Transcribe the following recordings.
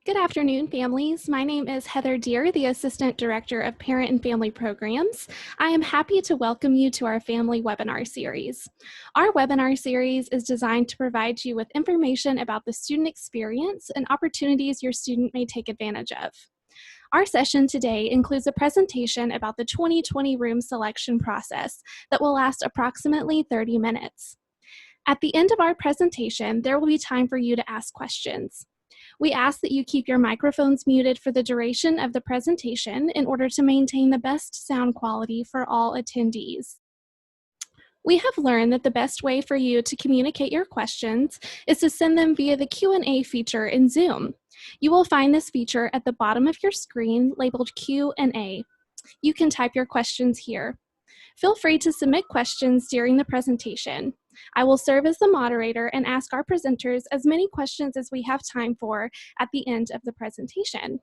Good afternoon, families. My name is Heather Deer, the Assistant Director of Parent and Family Programs. I am happy to welcome you to our family webinar series. Our webinar series is designed to provide you with information about the student experience and opportunities your student may take advantage of. Our session today includes a presentation about the 2020 room selection process that will last approximately 30 minutes. At the end of our presentation, there will be time for you to ask questions. We ask that you keep your microphones muted for the duration of the presentation in order to maintain the best sound quality for all attendees. We have learned that the best way for you to communicate your questions is to send them via the Q&A feature in Zoom. You will find this feature at the bottom of your screen labeled Q&A. You can type your questions here. Feel free to submit questions during the presentation. I will serve as the moderator and ask our presenters as many questions as we have time for at the end of the presentation.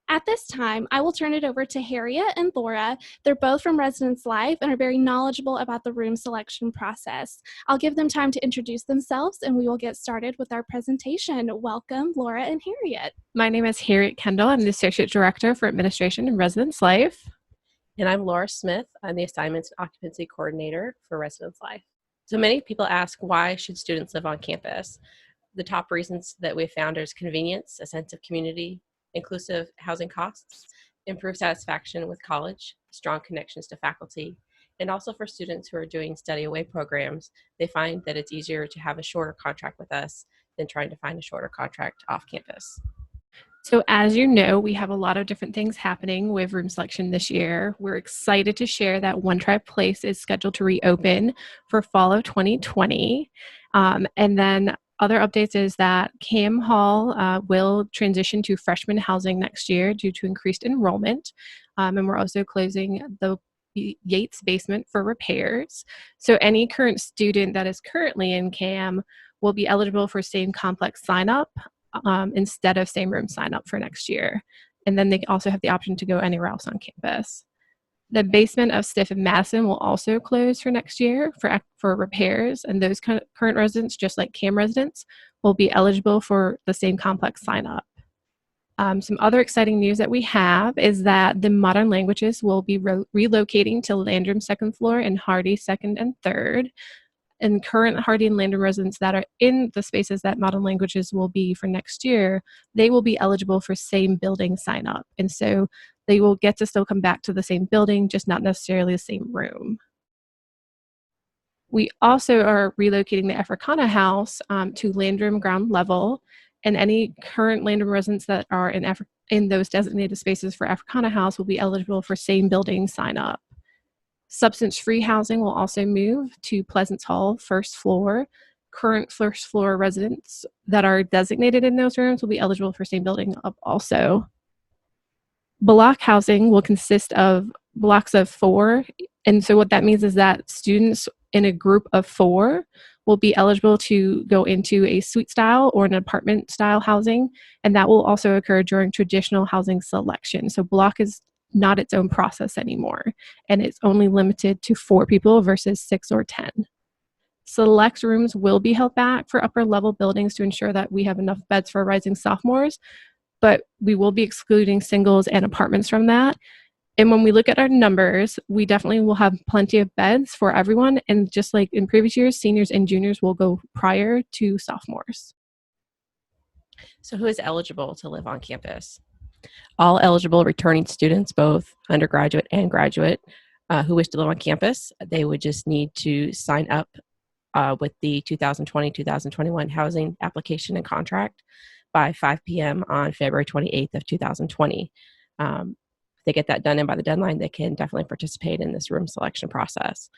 At this time, I will turn it over to Harriet and Laura. They're both from Residence Life and are very knowledgeable about the room selection process. I'll give them time to introduce themselves and we will get started with our presentation. Welcome, Laura and Harriet. My name is Harriet Kendall. I'm the Associate Director for Administration and Residence Life. And I'm Laura Smith. I'm the Assignments and Occupancy Coordinator for Residence Life. So many people ask, why should students live on campus? The top reasons that we've found is convenience, a sense of community, inclusive housing costs, improved satisfaction with college, strong connections to faculty, and also for students who are doing study away programs, they find that it's easier to have a shorter contract with us than trying to find a shorter contract off campus. So as you know, we have a lot of different things happening with room selection this year. We're excited to share that One Tribe Place is scheduled to reopen for fall of 2020. And then other updates is that Cam Hall will transition to freshman housing next year due to increased enrollment. And we're also closing the Yates basement for repairs. So any current student that is currently in CAM will be eligible for same complex sign up instead of same room sign up for next year. And then they also have the option to go anywhere else on campus. The basement of Stiff and Madison will also close for next year for repairs, and those current residents, just like CAM residents, will be eligible for the same complex sign up. Some other exciting news that we have is that the Modern Languages will be relocating to Landrum second floor and Hardy second and third. And current Hardy and Landrum residents that are in the spaces that Modern Languages will be for next year, they will be eligible for same building sign up. And so they will get to still come back to the same building, just not necessarily the same room. We also are relocating the Africana House to Landrum ground level, and any current Landrum residents that are in those designated spaces for Africana House will be eligible for same building sign up. Substance-free housing will also move to Pleasance Hall, first floor. Current first floor residents that are designated in those rooms will be eligible for same building up also. Block housing will consist of blocks of 4. And so what that means is that students in a group of 4 will be eligible to go into a suite style or an apartment style housing. And that will also occur during traditional housing selection. So block is not its own process anymore, and it's only limited to 4 people versus 6 or 10. Select rooms will be held back for upper level buildings to ensure that we have enough beds for rising sophomores, but we will be excluding singles and apartments from that. And when we look at our numbers, we definitely will have plenty of beds for everyone, and just like in previous years, seniors and juniors will go prior to sophomores. So who is eligible to live on campus? All eligible returning students, both undergraduate and graduate, who wish to live on campus, they would just need to sign up with the 2020-2021 housing application and contract by 5 p.m. on February 28th of 2020. If they get that done in by the deadline, they can definitely participate in this room selection process.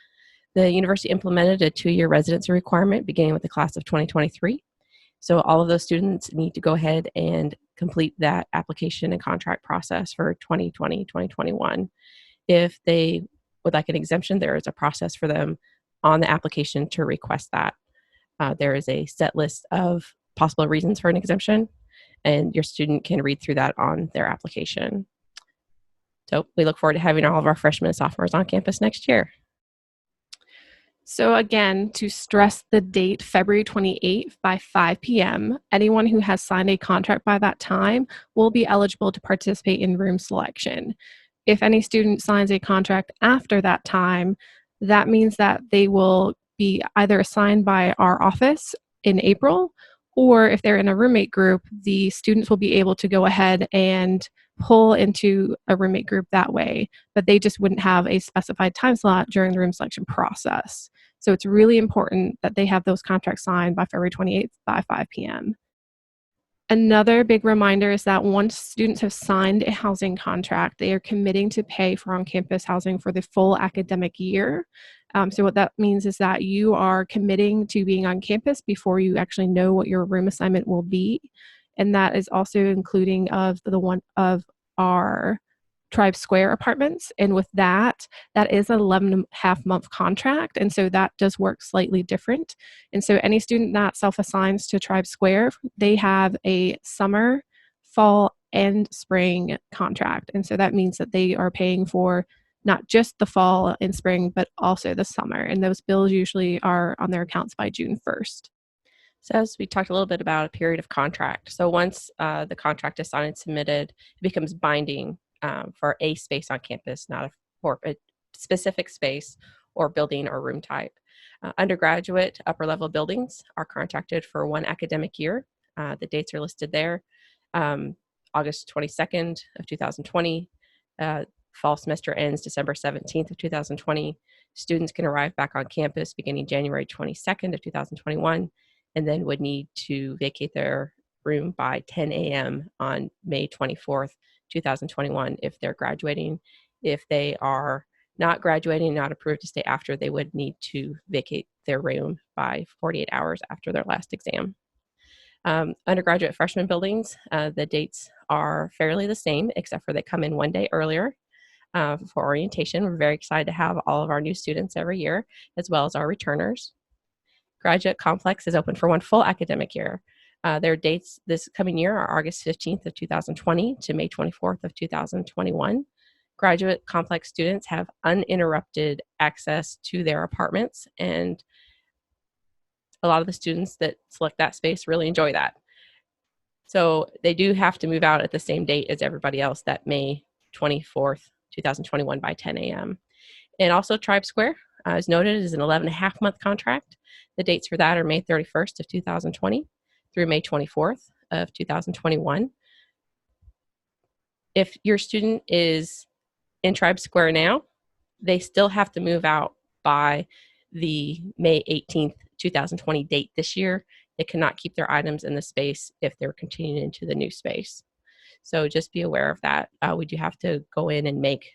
The university implemented a 2-year residency requirement beginning with the class of 2023. So all of those students need to go ahead and complete that application and contract process for 2020, 2021. If they would like an exemption, there is a process for them on the application to request that. There is a set list of possible reasons for an exemption, and your student can read through that on their application. So we look forward to having all of our freshmen and sophomores on campus next year. So again, to stress the date, February 28th by 5 p.m., anyone who has signed a contract by that time will be eligible to participate in room selection. If any student signs a contract after that time, that means that they will be either assigned by our office in April, or if they're in a roommate group, the students will be able to go ahead and pull into a roommate group that way, but they just wouldn't have a specified time slot during the room selection process. So it's really important that they have those contracts signed by February 28th by 5 p.m. Another big reminder is that once students have signed a housing contract, they are committing to pay for on-campus housing for the full academic year. So what that means is that you are committing to being on campus before you actually know what your room assignment will be. And that is also including of the one of our Tribe Square apartments. And with that, that is an 11 and a half month contract. And so that does work slightly different. And so any student that self-assigns to Tribe Square, they have a summer, fall, and spring contract. And so that means that they are paying for not just the fall and spring, but also the summer. And those bills usually are on their accounts by June 1st. So as we talked a little bit about a period of contract. So once the contract is signed and submitted, it becomes binding for a space on campus, not for a specific space or building or room type. Undergraduate upper level buildings are contracted for one academic year. The dates are listed there. August 22nd of 2020. Fall semester ends December 17th of 2020. Students can arrive back on campus beginning January 22nd of 2021, and then would need to vacate their room by 10 a.m. on May 24th, 2021 if they're graduating. If they are not graduating, not approved to stay after, they would need to vacate their room by 48 hours after their last exam. Undergraduate freshman buildings, the dates are fairly the same, except for they come in one day earlier for orientation. We're very excited to have all of our new students every year, as well as our returners. Graduate complex is open for one full academic year. Their dates this coming year are August 15th of 2020 to May 24th of 2021. Graduate complex students have uninterrupted access to their apartments, and a lot of the students that select that space really enjoy that. So they do have to move out at the same date as everybody else, that May 24th, 2021 by 10 a.m. And also Tribe Square, as noted, is an 11 and a half month contract. The dates for that are May 31st of 2020 through May 24th of 2021. If your student is in Tribe Square now, they still have to move out by the May 18th, 2020 date this year. They cannot keep their items in the space if they're continuing into the new space. So just be aware of that. We do have to go in and make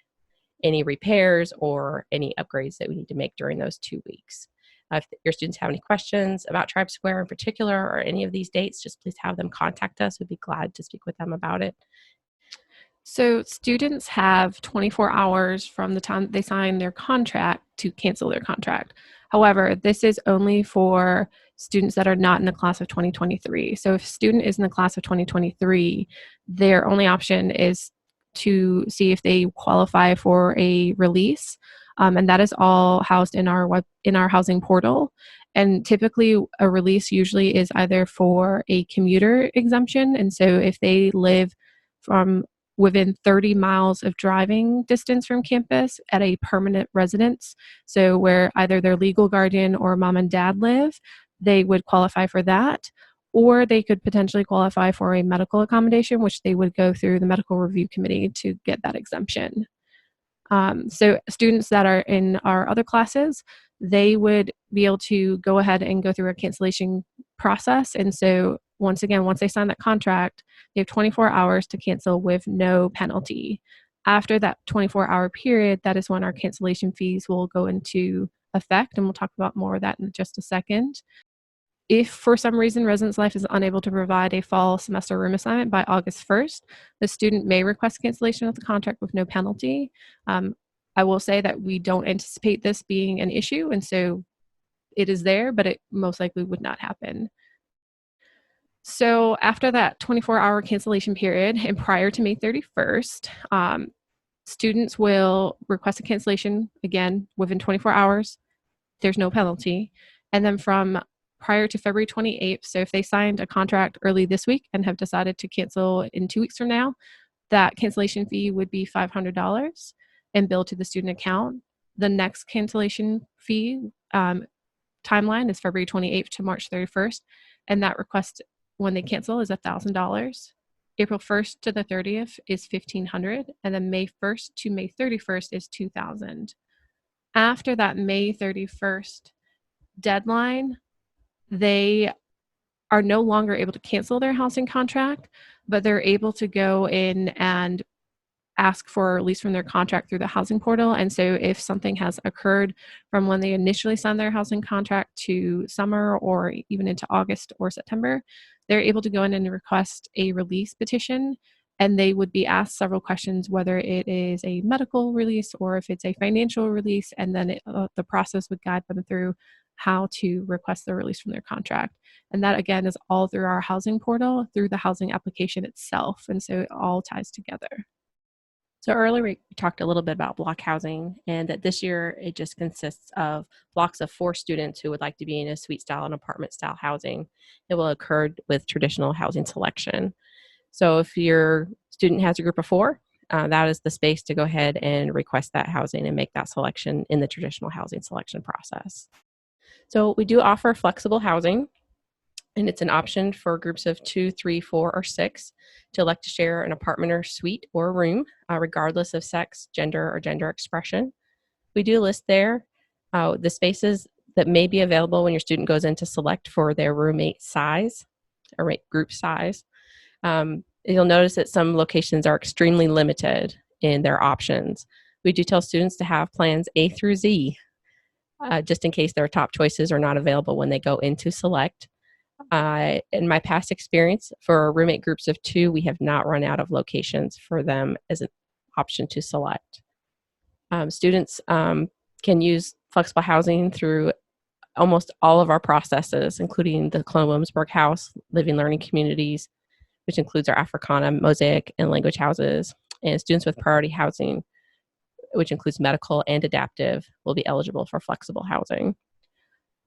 any repairs or any upgrades that we need to make during those 2 weeks. If your students have any questions about Tribe Square in particular or any of these dates, just please have them contact us. We'd be glad to speak with them about it. So students have 24 hours from the time they sign their contract to cancel their contract. However, this is only for students that are not in the class of 2023. So if a student is in the class of 2023, their only option is to see if they qualify for a release. And that is all housed in our housing portal. And typically a release usually is either for a commuter exemption. And so if they live from within 30 miles of driving distance from campus at a permanent residence, so where either their legal guardian or mom and dad live, they would qualify for that. Or they could potentially qualify for a medical accommodation, which they would go through the medical review committee to get that exemption. So students that are in our other classes, they would be able to go ahead and go through a cancellation process. And so once they sign that contract, they have 24 hours to cancel with no penalty. After that 24-hour period, that is when our cancellation fees will go into effect. And we'll talk about more of that in just a second. If for some reason Residence Life is unable to provide a fall semester room assignment by August 1st, the student may request cancellation of the contract with no penalty. I will say that we don't anticipate this being an issue, and so it is there, but it most likely would not happen. So after that 24-hour cancellation period and prior to May 31st, students will request a cancellation again within 24 hours. there's no penalty. And then from prior to February 28th, so if they signed a contract early this week and have decided to cancel in 2 weeks from now, that cancellation fee would be $500 and billed to the student account. The next cancellation fee timeline is February 28th to March 31st, and that request when they cancel is $1,000. April 1st to the 30th is $1,500, and then May 1st to May 31st is $2,000. After that May 31st deadline, they are no longer able to cancel their housing contract, but they're able to go in and ask for a release from their contract through the housing portal. And so if something has occurred from when they initially signed their housing contract to summer or even into August or September, they're able to go in and request a release petition. And they would be asked several questions, whether it is a medical release or if it's a financial release. And then the process would guide them through how to request the release from their contract. And that, again, is all through our housing portal, through the housing application itself. And so it all ties together. So earlier we talked a little bit about block housing, and that this year it just consists of blocks of 4 students who would like to be in a suite style and apartment style housing. It will occur with traditional housing selection. So if your student has a group of 4, that is the space to go ahead and request that housing and make that selection in the traditional housing selection process. So we do offer flexible housing, and it's an option for groups of 2, 3, 4, or 6 to elect to share an apartment or suite or room, regardless of sex, gender, or gender expression. We do list there the spaces that may be available when your student goes in to select for their roommate size or group size. You'll notice that some locations are extremely limited in their options. We do tell students to have plans A through Z, just in case their top choices are not available when they go in to select. In my past experience, for roommate groups of 2, we have not run out of locations for them as an option to select. Students can use flexible housing through almost all of our processes, including the Colonial Williamsburg House, Living Learning Communities, which includes our Africana, Mosaic, and language houses. And students with priority housing, which includes medical and adaptive, will be eligible for flexible housing.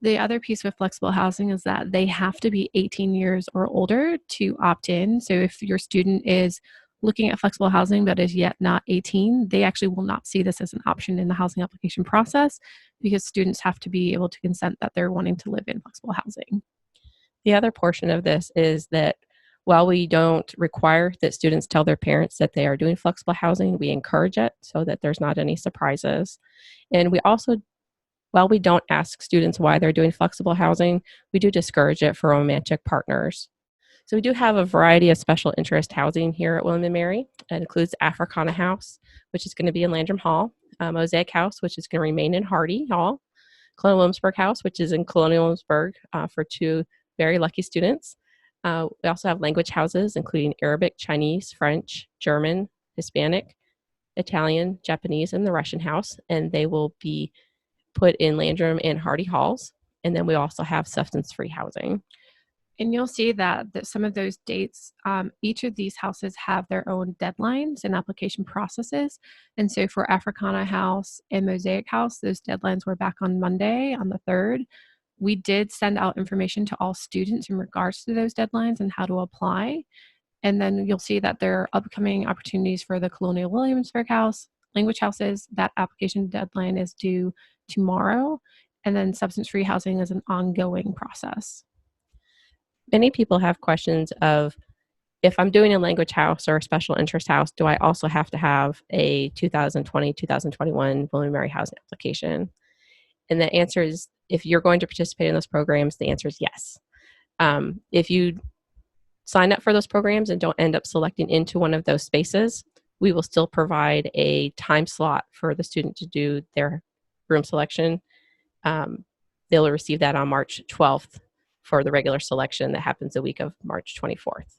The other piece with flexible housing is that they have to be 18 years or older to opt in. So if your student is looking at flexible housing but is yet not 18, they actually will not see this as an option in the housing application process, because students have to be able to consent that they're wanting to live in flexible housing. The other portion of this is that while we don't require that students tell their parents that they are doing flexible housing, we encourage it so that there's not any surprises. And we also, while we don't ask students why they're doing flexible housing, we do discourage it for romantic partners. So we do have a variety of special interest housing here at William & Mary. It includes Africana House, which is going to be in Landrum Hall, Mosaic House, which is going to remain in Hardy Hall, Colonial Williamsburg House, which is in Colonial Williamsburg for 2 very lucky students. We also have language houses, including Arabic, Chinese, French, German, Hispanic, Italian, Japanese, and the Russian house, and they will be put in Landrum and Hardy Halls. And then we also have substance-free housing. And you'll see that some of those dates, each of these houses have their own deadlines and application processes. And so for Africana House and Mosaic House, those deadlines were back on Monday, on the 3rd. We did send out information to all students in regards to those deadlines and how to apply. And then you'll see that there are upcoming opportunities for the Colonial Williamsburg House, language houses. That application deadline is due tomorrow. And then substance-free housing is an ongoing process. Many people have questions of, if I'm doing a language house or a special interest house, do I also have to have a 2020-2021 William & Mary housing application? And the answer is, if you're going to participate in those programs, the answer is yes. If you sign up for those programs and don't end up selecting into one of those spaces, we will still provide a time slot for the student to do their room selection. They'll receive that on March 12th for the regular selection that happens the week of March 24th.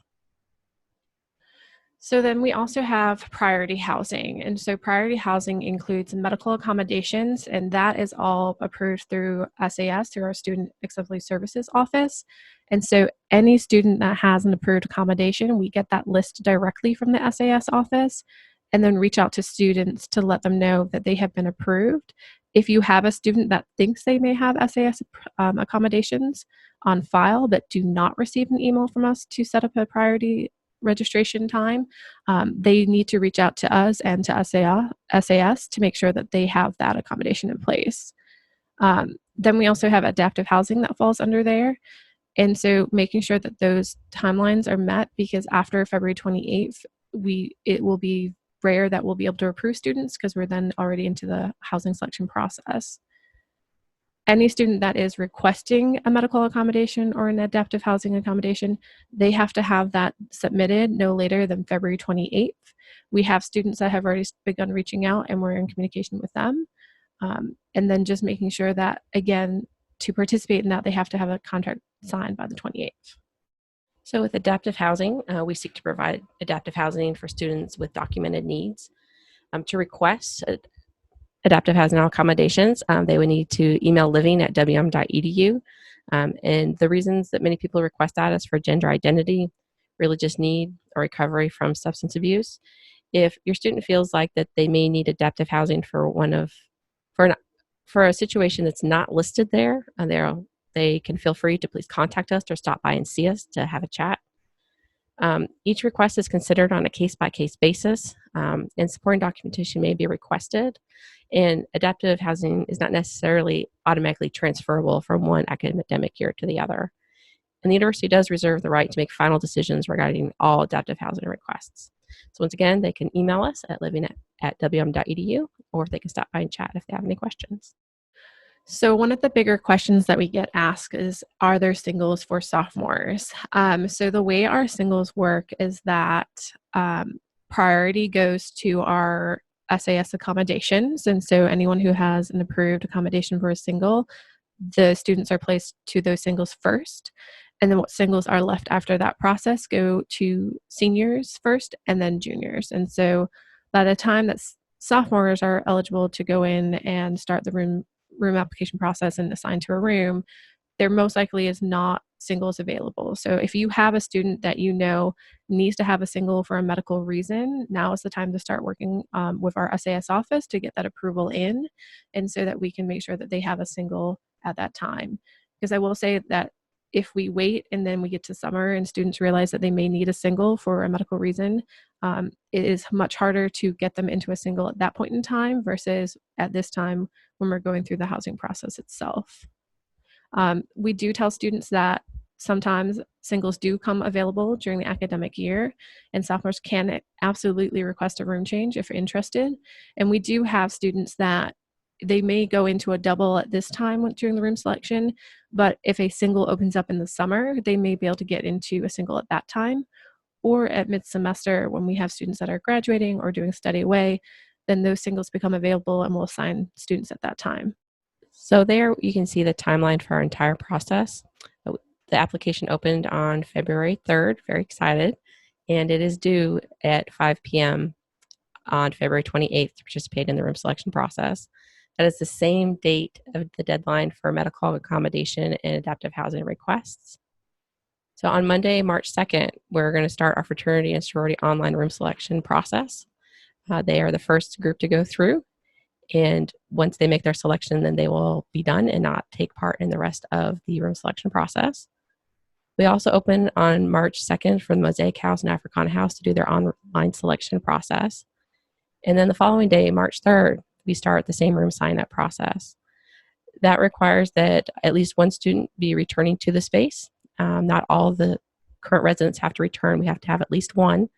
So then we also have priority housing. And so priority housing includes medical accommodations, and that is all approved through SAS, through our Student Accessibility Services Office. And so any student that has an approved accommodation, we get that list directly from the SAS office and then reach out to students to let them know that they have been approved. If you have a student that thinks they may have SAS accommodations on file but do not receive an email from us to set up a priority registration time, they need to reach out to us and to SAS to make sure that they have that accommodation in place. Then we also have adaptive housing that falls under there. And so making sure that those timelines are met, because after February 28th, it will be rare that we'll be able to approve students because we're then already into the housing selection process. Any student that is requesting a medical accommodation or an adaptive housing accommodation, they have to have that submitted no later than February 28th. We have students that have already begun reaching out and we're in communication with them. And then just making sure that, again, to participate in that, they have to have a contract signed by the 28th. So with adaptive housing, we seek to provide adaptive housing for students with documented needs. To request adaptive housing accommodations, they would need to email living@wm.edu. And the reasons that many people request that is for gender identity, religious need, or recovery from substance abuse. If your student feels like that they may need adaptive housing for a situation that's not listed there, they can feel free to please contact us or stop by and see us to have a chat. Each request is considered on a case-by-case basis, and supporting documentation may be requested. And adaptive housing is not necessarily automatically transferable from one academic year to the other. And the university does reserve the right to make final decisions regarding all adaptive housing requests. So once again, they can email us at living@wm.edu, or they can stop by and chat if they have any questions. So one of the bigger questions that we get asked is, are there singles for sophomores? So the way our singles work is that priority goes to our SAS accommodations. And so anyone who has an approved accommodation for a single, the students are placed to those singles first. And then what singles are left after that process go to seniors first and then juniors. And so by the time that sophomores are eligible to go in and start the room application process and assign to a room, there most likely is not singles available. So if you have a student that you know needs to have a single for a medical reason, now is the time to start working with our SAS office to get that approval in, and so that we can make sure that they have a single at that time. Because I will say that if we wait and then we get to summer and students realize that they may need a single for a medical reason, it is much harder to get them into a single at that point in time versus at this time when we're going through the housing process itself. We do tell students that sometimes singles do come available during the academic year, and sophomores can absolutely request a room change if interested. And we do have students that they may go into a double at this time during the room selection, but if a single opens up in the summer, they may be able to get into a single at that time. Or at mid-semester, when we have students that are graduating or doing study away, then those singles become available and we'll assign students at that time. So there you can see the timeline for our entire process. The application opened on February 3rd, very excited, and it is due at 5 p.m. on February 28th to participate in the room selection process. That is the same date of the deadline for medical accommodation and adaptive housing requests. So on Monday, March 2nd, we're going to start our fraternity and sorority online room selection process. They are the first group to go through. And once they make their selection, then they will be done and not take part in the rest of the room selection process. We also open on March 2nd for the Mosaic House and Africana House to do their online selection process. And then the following day, March 3rd, we start the same room sign-up process. That requires that at least one student be returning to the space. Not all of the current residents have to return. We have to have at least one.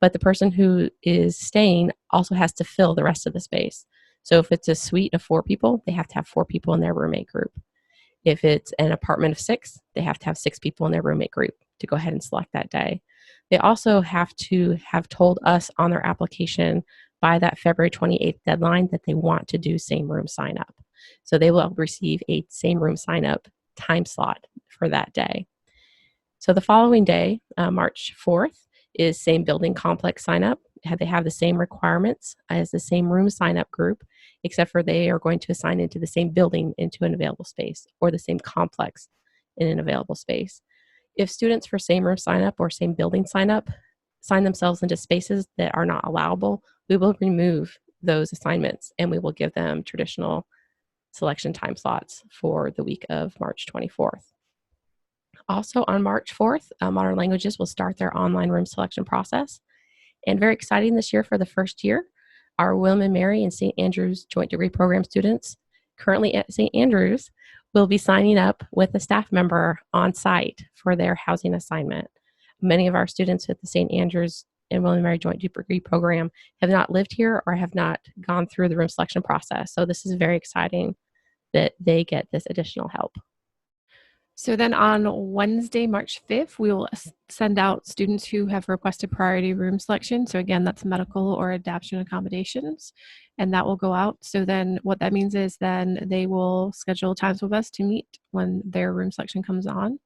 But the person who is staying also has to fill the rest of the space. So if it's a suite of 4 people, they have to have 4 people in their roommate group. If it's an apartment of 6, they have to have 6 people in their roommate group to go ahead and select that day. They also have to have told us on their application by that February 28th deadline that they want to do same room sign up. So they will receive a same room sign up time slot for that day. So the following day, March 4th, is same building complex sign up. They have the same requirements as the same room sign up group, except for they are going to assign into the same building into an available space, or the same complex in an available space. If students for same room sign up or same building sign up sign themselves into spaces that are not allowable, we will remove those assignments and we will give them traditional selection time slots for the week of March 24th. Also on March 4th, Modern Languages will start their online room selection process. And very exciting this year for the first year, our William and Mary and St. Andrews Joint Degree Program students currently at St. Andrews will be signing up with a staff member on site for their housing assignment. Many of our students at the St. Andrews and William and Mary Joint Degree Program have not lived here or have not gone through the room selection process. So this is very exciting that they get this additional help. So then on Wednesday, March 5th, we will send out students who have requested priority room selection. So again, that's medical or adaptation accommodations, and that will go out. So then what that means is then they will schedule times with us to meet when their room selection comes on.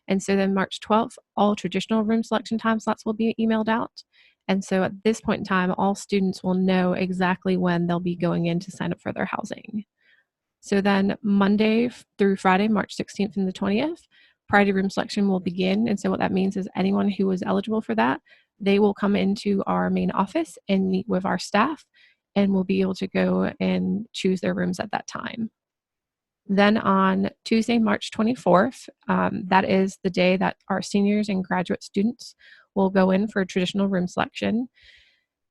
And so then March 12th, all traditional room selection time slots will be emailed out. And so at this point in time, all students will know exactly when they'll be going in to sign up for their housing. So then Monday through Friday, March 16th and the 20th, priority room selection will begin. And so what that means is anyone who is eligible for that, they will come into our main office and meet with our staff, and will be able to go and choose their rooms at that time. Then on Tuesday, March 24th, that is the day that our seniors and graduate students will go in for traditional room selection.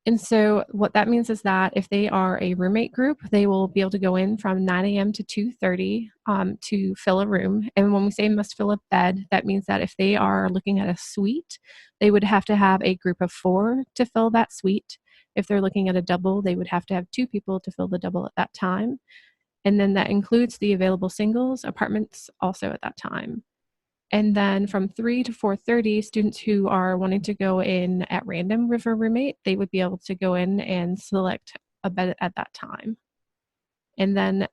And so what that means is that if they are a roommate group, they will be able to go in from 9 a.m. to 2:30 to fill a room. And when we say must fill a bed, that means that if they are looking at a suite, they would have to have a group of 4 to fill that suite. If they're looking at a double, they would have to have 2 people to fill the double at that time. And then that includes the available singles apartments also at that time. And then from 3 to 4:30, students who are wanting to go in at random with a roommate, they would be able to go in and select a bed at that time. And then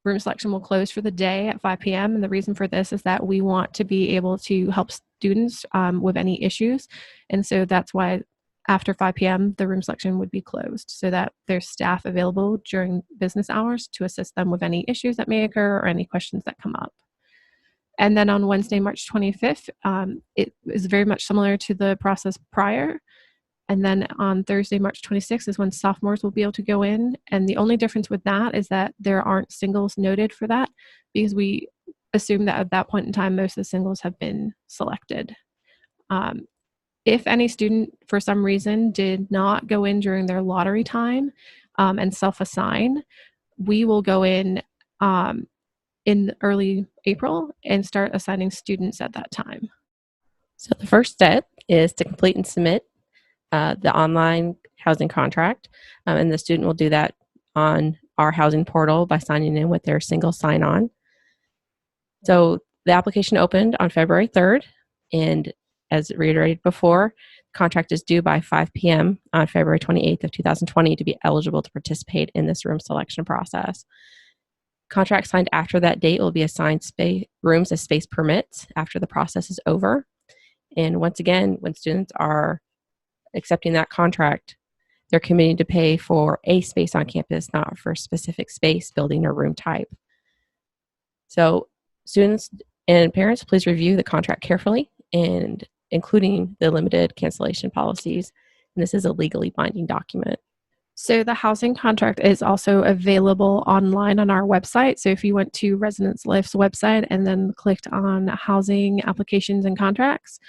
room selection will close for the day at 5 p.m. And the reason for this is that we want to be able to help students with any issues. And so that's why after 5 p.m., the room selection would be closed so that there's staff available during business hours to assist them with any issues that may occur or any questions that come up. And then on Wednesday, March 25th, it is very much similar to the process prior. And then on Thursday, March 26th is when sophomores will be able to go in. And the only difference with that is that there aren't singles noted for that, because we assume that at that point in time, most of the singles have been selected. If any student, for some reason, did not go in during their lottery time and self-assign, we will go in early April and start assigning students at that time. So the first step is to complete and submit the online housing contract, and the student will do that on our housing portal by signing in with their single sign-on. So the application opened on February 3rd, and as reiterated before, the contract is due by 5 p.m. on February 28th of 2020 to be eligible to participate in this room selection process. Contracts signed after that date will be assigned rooms as space permits after the process is over. And once again, when students are accepting that contract, they're committing to pay for a space on campus, not for a specific space, building, or room type. So students and parents, please review the contract carefully, and including the limited cancellation policies. And this is a legally binding document. So the housing contract is also available online on our website. So if you went to Residence Life's website and then clicked on housing applications and contracts,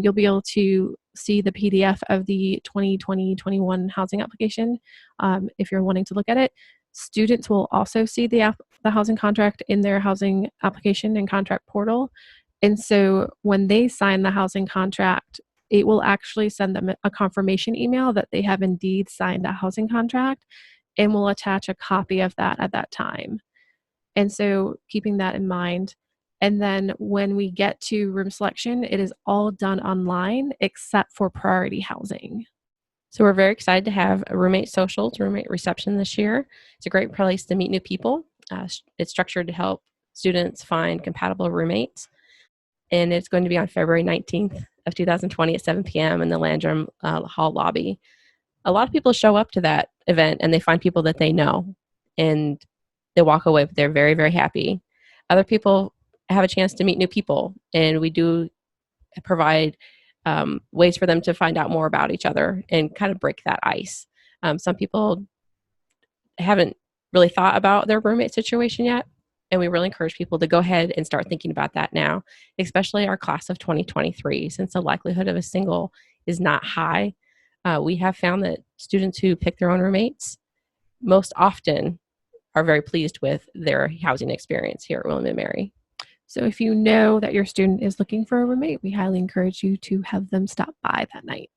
you'll be able to see the PDF of the 2020-21 housing application if you're wanting to look at it. Students will also see the housing contract in their housing application and contract portal. And so when they sign the housing contract, it will actually send them a confirmation email that they have indeed signed a housing contract, and will attach a copy of that at that time. And so keeping that in mind. And then when we get to room selection, it is all done online except for priority housing. So we're very excited to have a roommate socials, roommate reception this year. It's a great place to meet new people. It's structured to help students find compatible roommates. And it's going to be on February 19th of 2020 at 7 p.m. in the Landrum Hall lobby. A lot of people show up to that event and they find people that they know, and they walk away, but they're very, very happy. Other people have a chance to meet new people, and we do provide ways for them to find out more about each other and kind of break that ice. Some people haven't really thought about their roommate situation yet. And we really encourage people to go ahead and start thinking about that now, especially our class of 2023, since the likelihood of a single is not high. We have found that students who pick their own roommates most often are very pleased with their housing experience here at William & Mary. So if you know that your student is looking for a roommate, we highly encourage you to have them stop by that night.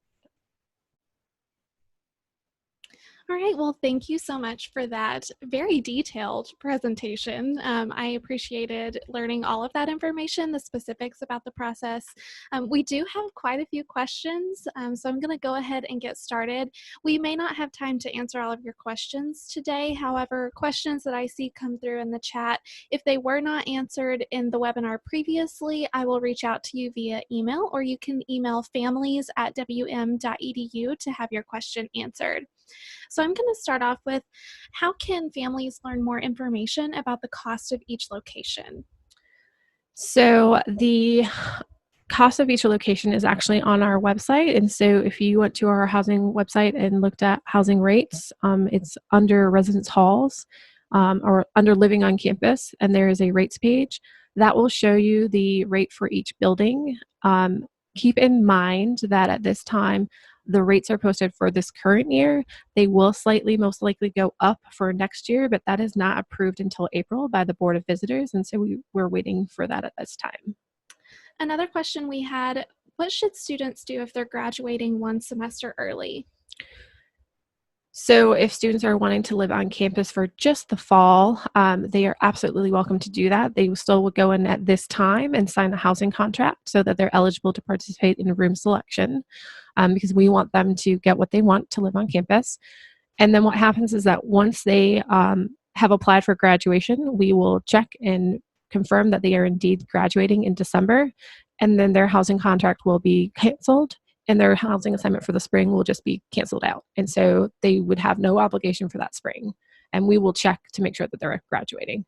All right, well, thank you so much for that very detailed presentation. I appreciated learning all of that information, the specifics about the process. We do have quite a few questions, so I'm going to go ahead and get started. We may not have time to answer all of your questions today. However, questions that I see come through in the chat, if they were not answered in the webinar previously, I will reach out to you via email, or you can email families@wm.edu to have your question answered. So I'm going to start off with, how can families learn more information about the cost of each location? So the cost of each location is actually on our website. And so if you went to our housing website and looked at housing rates, it's under residence halls or under living on campus, and there is a rates page that will show you the rate for each building. Keep in mind that at this time, the rates are posted for this current year. They will most likely go up for next year, but that is not approved until April by the Board of Visitors. And so we're waiting for that at this time. Another question we had, what should students do if they're graduating one semester early? So if students are wanting to live on campus for just the fall, they are absolutely welcome to do that. They still will go in at this time and sign a housing contract so that they're eligible to participate in room selection, because we want them to get what they want to live on campus. And then what happens is that once they have applied for graduation, we will check and confirm that they are indeed graduating in December, and then their housing contract will be canceled and their housing assignment for the spring will just be canceled out. And so they would have no obligation for that spring. And we will check to make sure that they're graduating.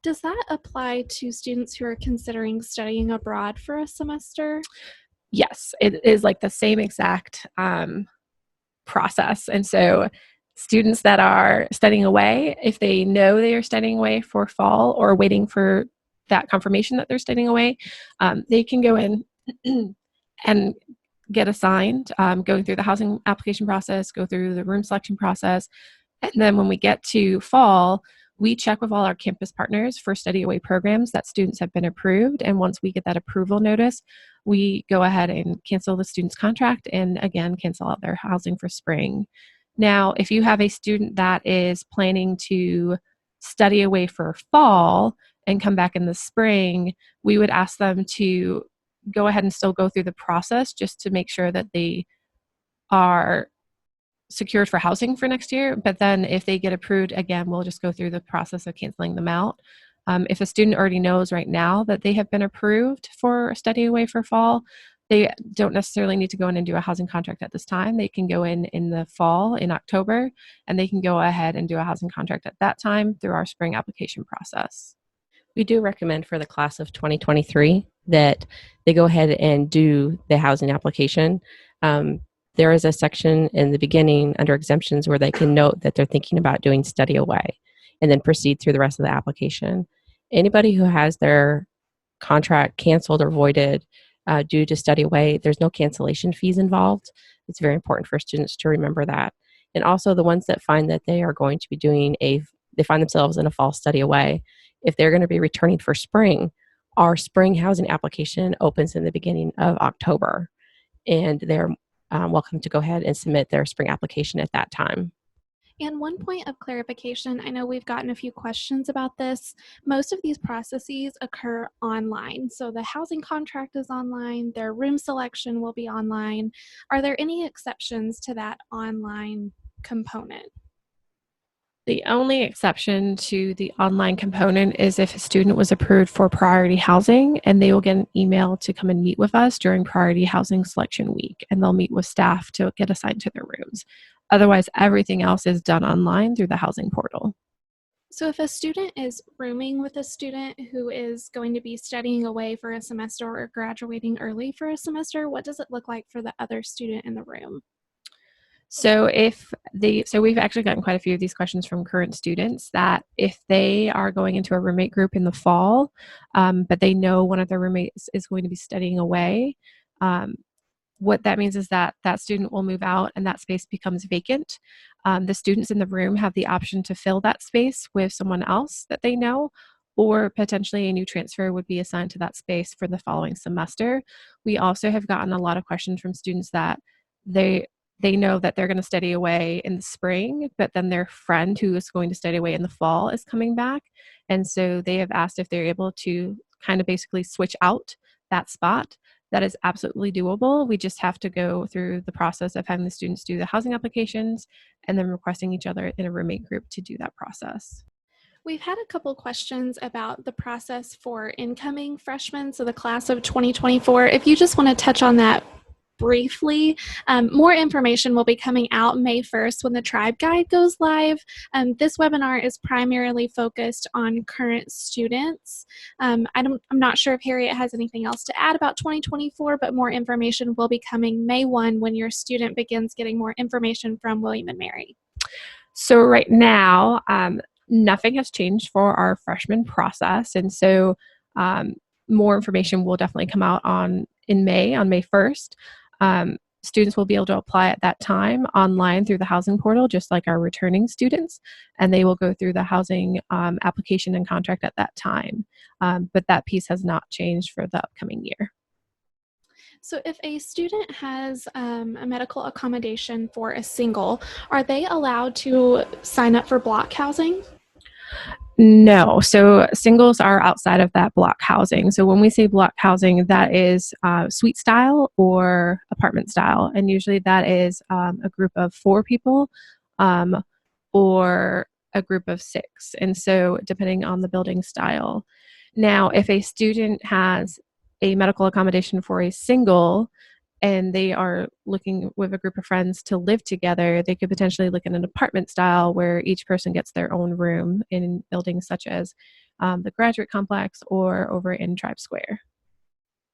Does that apply to students who are considering studying abroad for a semester? Yes, it is like the same exact process. And so students that are studying away, if they know they are studying away for fall or waiting for that confirmation that they're studying away, they can go in and get assigned, going through the housing application process, go through the room selection process. And then when we get to fall, we check with all our campus partners for study away programs that students have been approved. And once we get that approval notice, we go ahead and cancel the student's contract and again, cancel out their housing for spring. Now, if you have a student that is planning to study away for fall and come back in the spring, we would ask them to go ahead and still go through the process just to make sure that they are secured for housing for next year. But then if they get approved, again, we'll just go through the process of canceling them out. If a student already knows right now that they have been approved for study away for fall, they don't necessarily need to go in and do a housing contract at this time. They can go in the fall, in October, and they can go ahead and do a housing contract at that time through our spring application process. We do recommend for the class of 2023 that they go ahead and do the housing application. There is a section in the beginning under exemptions where they can note that they're thinking about doing study away and then proceed through the rest of the application. Anybody who has their contract canceled or voided due to study away, there's no cancellation fees involved. It's very important for students to remember that. And also the ones that find that they are going to be they find themselves in a fall study away, if they're going to be returning for spring, our spring housing application opens in the beginning of October, and they're welcome to go ahead and submit their spring application at that time. And one point of clarification, I know we've gotten a few questions about this. Most of these processes occur online. So the housing contract is online, their room selection will be online. Are there any exceptions to that online component? The only exception to the online component is if a student was approved for priority housing, and they will get an email to come and meet with us during priority housing selection week, and they'll meet with staff to get assigned to their rooms. Otherwise, everything else is done online through the housing portal. So if a student is rooming with a student who is going to be studying away for a semester or graduating early for a semester, what does it look like for the other student in the room? So we've actually gotten quite a few of these questions from current students that if they are going into a roommate group in the fall, but they know one of their roommates is going to be studying away, um, what that means is that that student will move out and that space becomes vacant. The students in the room have the option to fill that space with someone else that they know, or potentially a new transfer would be assigned to that space for the following semester. We also have gotten a lot of questions from students that they they know that they're going to study away in the spring, but then their friend who is going to study away in the fall is coming back. And so they have asked if they're able to kind of basically switch out that spot. That is absolutely doable. We just have to go through the process of having the students do the housing applications and then requesting each other in a roommate group to do that process. We've had a couple questions about the process for incoming freshmen, so the class of 2024. If you just want to touch on that briefly, more information will be coming out May 1st when the Tribe Guide goes live. This webinar is primarily focused on current students. I'm not sure if Harriet has anything else to add about 2024, but more information will be coming May 1 when your student begins getting more information from William & Mary. So right now, nothing has changed for our freshman process. And so more information will definitely come out on May 1st. Students will be able to apply at that time online through the housing portal, just like our returning students, and they will go through the housing application and contract at that time. But that piece has not changed for the upcoming year. So if a student has a medical accommodation for a single, are they allowed to sign up for block housing? No. So singles are outside of that block housing. So when we say block housing, that is suite style or apartment style. And usually that is a group of 4 people or a group of 6. And so depending on the building style. Now, if a student has a medical accommodation for a single and they are looking with a group of friends to live together, they could potentially look at an apartment style where each person gets their own room in buildings such as the Graduate Complex or over in Tribe Square.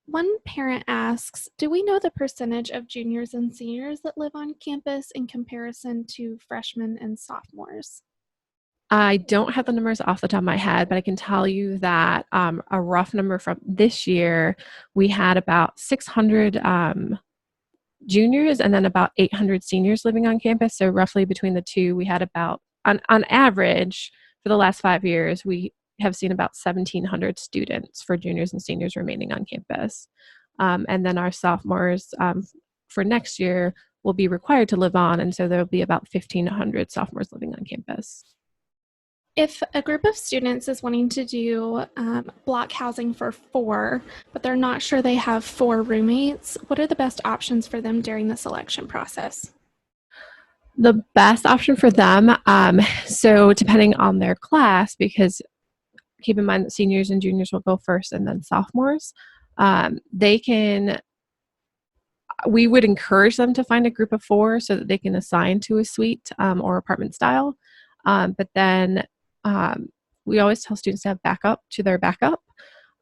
One parent asks, do we know the percentage of juniors and seniors that live on campus in comparison to freshmen and sophomores? I don't have the numbers off the top of my head, but I can tell you that a rough number from this year, we had about 600 juniors and then about 800 seniors living on campus. So roughly between the two, we had about, on average, for the last 5 years, we have seen about 1,700 students for juniors and seniors remaining on campus. And then our sophomores for next year will be required to live on, and so there will be about 1,500 sophomores living on campus. If a group of students is wanting to do block housing for 4, but they're not sure they have 4 roommates, what are the best options for them during the selection process? The best option for them, so depending on their class, because keep in mind that seniors and juniors will go first and then sophomores, we would encourage them to find a group of 4 so that they can assign to a suite or apartment style. But then we always tell students to have backup to their backup.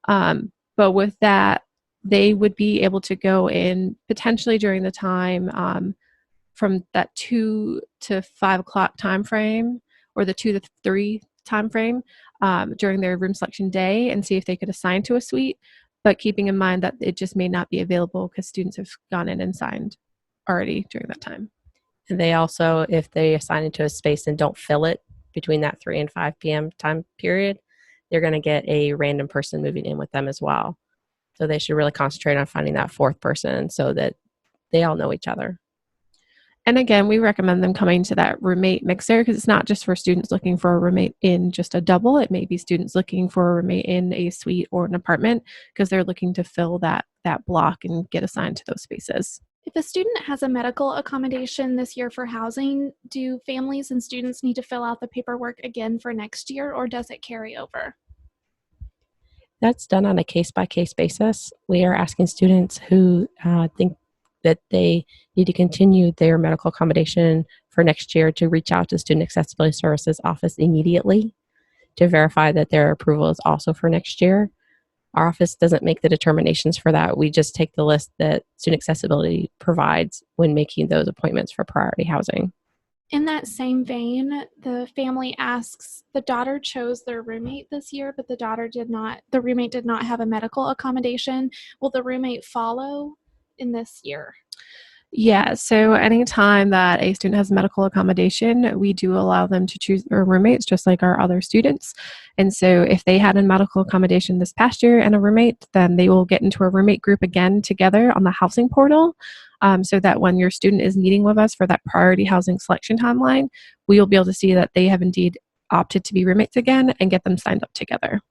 But with that, they would be able to go in potentially during the time from that 2 to 5 o'clock time frame or the 2 to 3 time frame during their room selection day and see if they could assign to a suite, but keeping in mind that it just may not be available because students have gone in and signed already during that time. And they also, if they assign it to a space and don't fill it between that 3 and 5 p.m. time period, they're going to get a random person moving in with them as well. So they should really concentrate on finding that 4th person so that they all know each other. And again, we recommend them coming to that roommate mixer because it's not just for students looking for a roommate in just a double. It may be students looking for a roommate in a suite or an apartment because they're looking to fill that block and get assigned to those spaces. If a student has a medical accommodation this year for housing, do families and students need to fill out the paperwork again for next year, or does it carry over? That's done on a case-by-case basis. We are asking students who think that they need to continue their medical accommodation for next year to reach out to Student Accessibility Services office immediately to verify that their approval is also for next year. Our office doesn't make the determinations for that. We just take the list that Student Accessibility provides when making those appointments for priority housing. In that same vein, the family asks, the daughter chose their roommate this year, but the roommate did not have a medical accommodation. Will the roommate follow in this year? Yeah, so anytime that a student has medical accommodation, we do allow them to choose their roommates just like our other students. And so if they had a medical accommodation this past year and a roommate, then they will get into a roommate group again together on the housing portal, so that when your student is meeting with us for that priority housing selection timeline, we will be able to see that they have indeed opted to be roommates again and get them signed up together.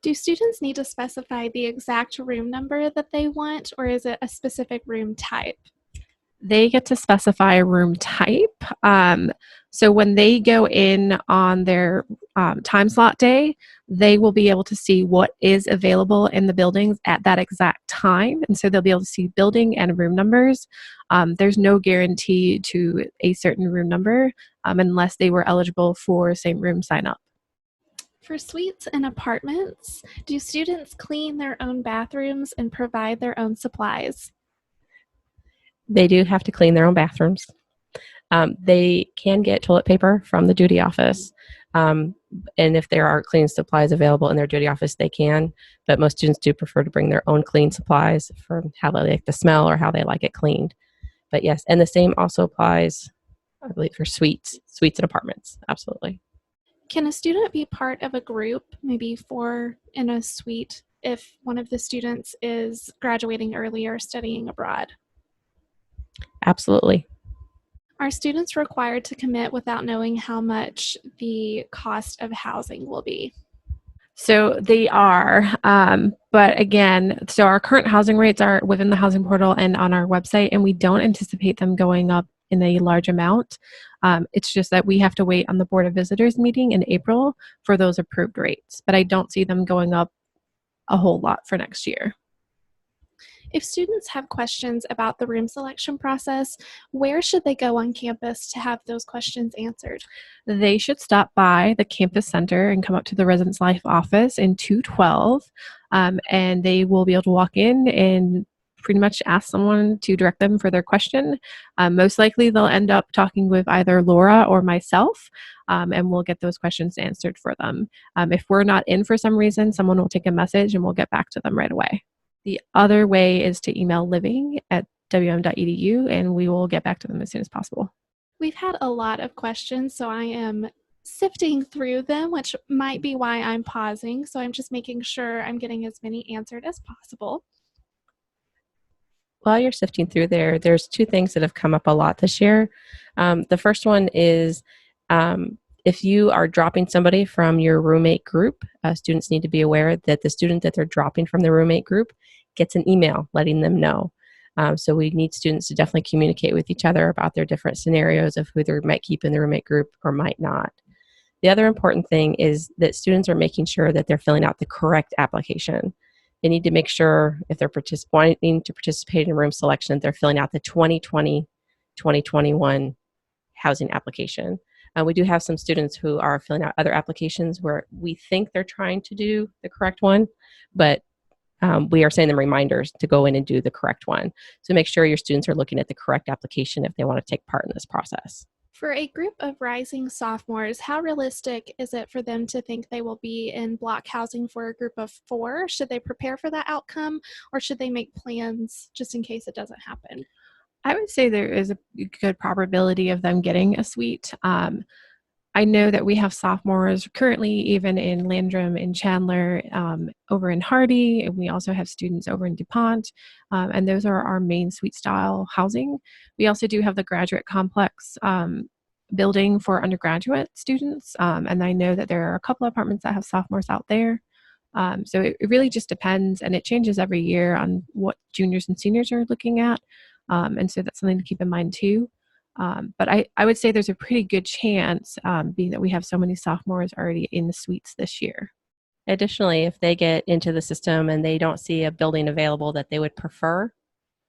Do students need to specify the exact room number that they want, or is it a specific room type? They get to specify a room type. So when they go in on their time slot day, they will be able to see what is available in the buildings at that exact time. And so they'll be able to see building and room numbers. There's no guarantee to a certain room number unless they were eligible for same room sign up. For suites and apartments, do students clean their own bathrooms and provide their own supplies? They do have to clean their own bathrooms. They can get toilet paper from the duty office. And if there are cleaning supplies available in their duty office, they can. But most students do prefer to bring their own clean supplies for how they like the smell or how they like it cleaned. But yes, and the same also applies, I believe, for suites and apartments. Absolutely. Can a student be part of a group, maybe four in a suite, if one of the students is graduating early or studying abroad? Absolutely. Are students required to commit without knowing how much the cost of housing will be? So they are, but again, so our current housing rates are within the housing portal and on our website, and we don't anticipate them going up in a large amount. It's just that we have to wait on the Board of Visitors meeting in April for those approved rates, but I don't see them going up a whole lot for next year. If students have questions about the room selection process, where should they go on campus to have those questions answered? They should stop by the campus center and come up to the Residence Life office in 212, and they will be able to walk in and pretty much ask someone to direct them for their question. Most likely they'll end up talking with either Laura or myself, and we'll get those questions answered for them. If we're not in for some reason, someone will take a message and we'll get back to them right away. The other way is to email living@wm.edu, and we will get back to them as soon as possible. We've had a lot of questions, so I am sifting through them, which might be why I'm pausing. So I'm just making sure I'm getting as many answered as possible. While you're sifting through there's two things that have come up a lot this year. The first one is if you are dropping somebody from your roommate group, students need to be aware that the student that they're dropping from the roommate group gets an email letting them know. So we need students to definitely communicate with each other about their different scenarios of who they might keep in the roommate group or might not. The other important thing is that students are making sure that they're filling out the correct application. They need to make sure if they're wanting to participate in room selection, they're filling out the 2020-2021 housing application. We do have some students who are filling out other applications where we think they're trying to do the correct one, but we are sending them reminders to go in and do the correct one. So make sure your students are looking at the correct application if they want to take part in this process. For a group of rising sophomores, how realistic is it for them to think they will be in block housing for a group of four? Should they prepare for that outcome, or should they make plans just in case it doesn't happen? I would say there is a good probability of them getting a suite. I know that we have sophomores currently even in Landrum and Chandler, over in Hardy, and we also have students over in DuPont, and those are our main suite style housing. We also do have the graduate complex building for undergraduate students, and I know that there are a couple of apartments that have sophomores out there. So it really just depends, and it changes every year on what juniors and seniors are looking at, and so that's something to keep in mind too. But I would say there's a pretty good chance, being that we have so many sophomores already in the suites this year. Additionally, if they get into the system and they don't see a building available that they would prefer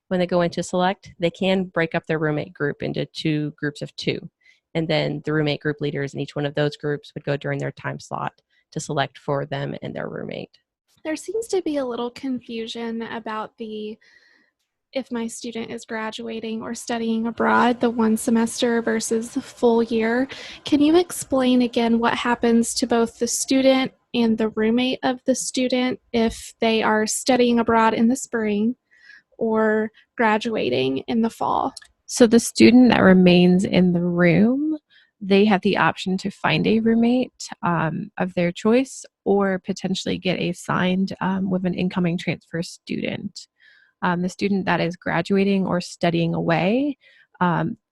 when they go into select, they can break up their roommate group into two groups of two. And then the roommate group leaders in each one of those groups would go during their time slot to select for them and their roommate. There seems to be a little confusion about the if my student is graduating or studying abroad, the one semester versus the full year. Can you explain again what happens to both the student and the roommate of the student if they are studying abroad in the spring or graduating in the fall? So the student that remains in the room, they have the option to find a roommate of their choice or potentially get assigned with an incoming transfer student. The student that is graduating or studying away,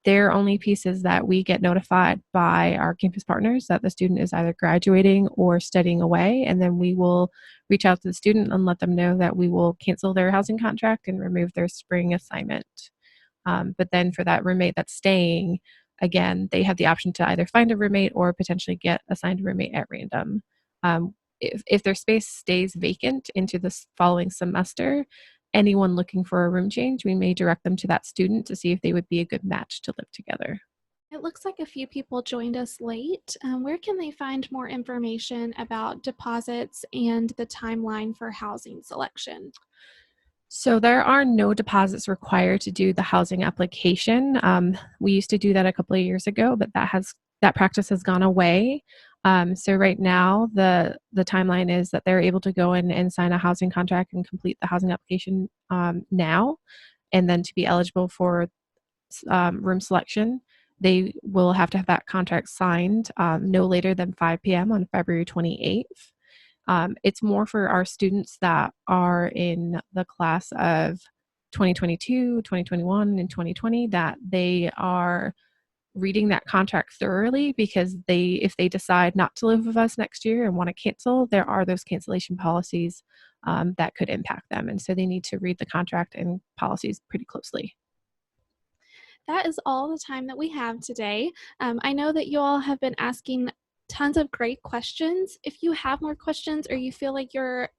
their only piece is that we get notified by our campus partners that the student is either graduating or studying away, and then we will reach out to the student and let them know that we will cancel their housing contract and remove their spring assignment. But then for that roommate that's staying, again, they have the option to either find a roommate or potentially get assigned a roommate at random. If their space stays vacant into the following semester, anyone looking for a room change, we may direct them to that student to see if they would be a good match to live together. It looks like a few people joined us late. Where can they find more information about deposits and the timeline for housing selection? So there are no deposits required to do the housing application. We used to do that a couple of years ago, but that practice has gone away. So right now, the timeline is that they're able to go in and sign a housing contract and complete the housing application now, and then to be eligible for room selection, they will have to have that contract signed no later than 5 p.m. on February 28th. It's more for our students that are in the class of 2022, 2021, and 2020 that they are reading that contract thoroughly, because if they decide not to live with us next year and want to cancel, there are those cancellation policies that could impact them. And so they need to read the contract and policies pretty closely. That is all the time that we have today. I know that you all have been asking tons of great questions. If you have more questions or you feel like your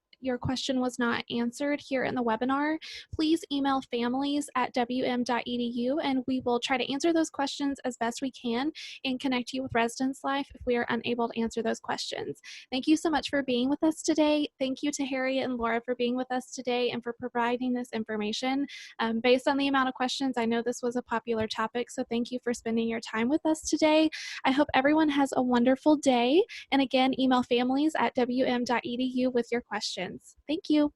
question was not answered here in the webinar, please email families@wm.edu and we will try to answer those questions as best we can and connect you with Residence Life if we are unable to answer those questions. Thank you so much for being with us today. Thank you to Harriet and Laura for being with us today and for providing this information. Based on the amount of questions, I know this was a popular topic, so thank you for spending your time with us today. I hope everyone has a wonderful day. And again, email families@wm.edu with your questions. Thank you.